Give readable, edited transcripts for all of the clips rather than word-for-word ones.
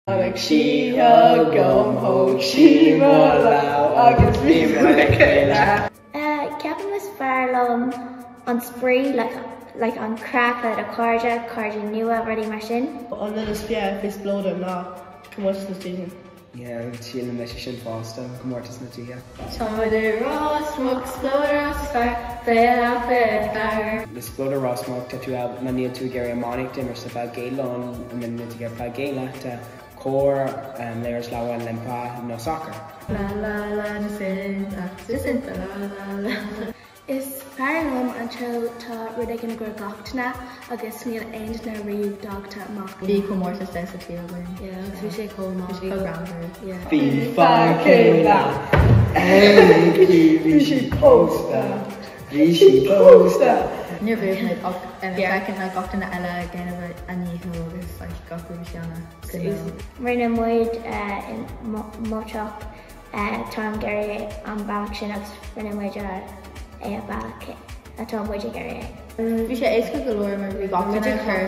Ag si gom ho si lao agus mi céile. Ceapan was fearr lom an spree like on crack le a cardja nua ruddy mar sin. An little spia fis bloda ná cumortas na tíine. Yeah, síl me sin fásta cumortas na títhe. Táidir rásmach splódarás fearr féile fearr. The splóda rásmach tá tú na níl tú géir ammánic dim ar sa bheith gaelón an na níl tú géir bheith gaeltacht cór léirs leabhain limpa nó soccer. La la la sin la la. Is fearr lom an tro tá rud ag an gur gachtainna agus níl aon na riomh dogta amach. Bhí cumortas de sa tíobhain. Yeah, bhí sé comá. Bhí go granver. Bhí fearr cúla bhí si pósta. Bhí si pósta. Níor bhíh fecin na gachtainna eile ggéanamh aníú agus gaú seanna. Rinne muid moteach tám geirí an bailach sin agus rinne muid é a bailach atá muid a geirí. Bhí sé éca go leir mar bhí gachtainna chur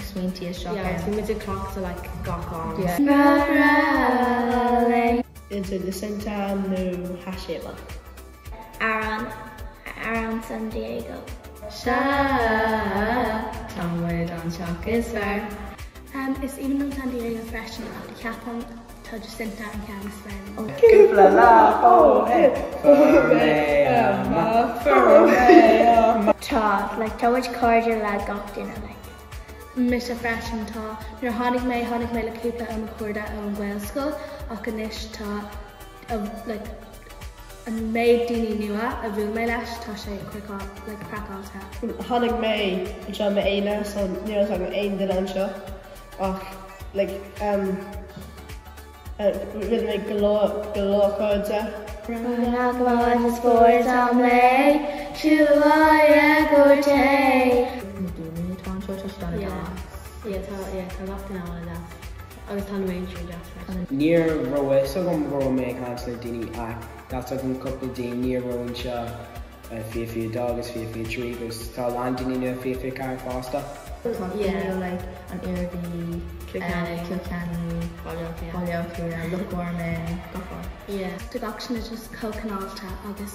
smíntíí seo. Bhí muid cloch sa gachán. Into the Santa no Hasheba. Around San Diego. Támuid an seach is fearr. It's even on San Diego fresh and the Capon to Jacinta and Cam's friend. Cuimhní Tá, like, tá which cardja lad gachtainna, like. Mr. Fresh and tá, nuair tháinig mé le cúpla an chuirde an Gaelscoil ach anois tá like an méid daoine nua a bhfuil mé leis tá sé crackálta. Tháinig mé anseo mé éile san níos an aon duine anseo ach rid mé golóáide. Raglan is boys am lay, Chua go day. tá gachtainna á leas. Agus tá méintriú deas. Níor roiha so go bhfuil mé cansla daoine ach that's an couple daoine níor roin seo fiú dó agus fiú trí agus tá lán daoine nu fiú car fásta. Like an airbnb, Kilkenny, Balliocú, Lochorme, Yeah. The gachtainna just cocanálta agus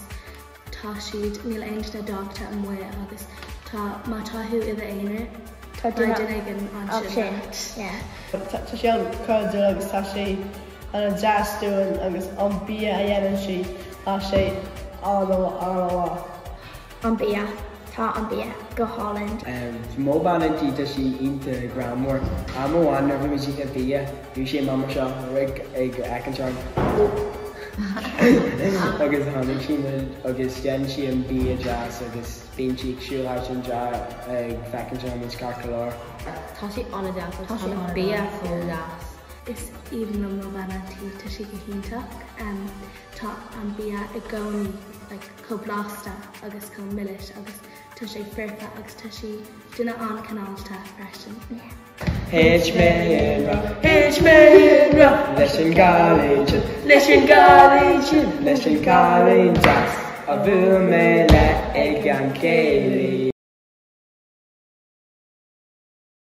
tá siad níl aon na dogta an muir agus tá má tathú i bheith Tá duine an sin. Tá sé an codú agus tá sé an jazzúin agus an bí a dhéanaan si á sé anhá. An bia, tá an bia go Holland. Móban an títa sí inta gramór amháin ar bhí si a bí bhí sé mamar seo rig ag acanseán agus tháinig sin agus cean si an bí a jazz agus bíonn si siúlá sin ag fecanseán is carcolóir. Tá sí anna deas tá sí bí fó leas. Is even an Robana tá si go hiúntaach tá an bia I gcónaí coblasta agus có millis agus tá sé fearrta agus tá si duine an canálta freisin. Hitch me in ra, leis an gaeilge, leis an gaeilge, a bhfuil mé le ag an céilí.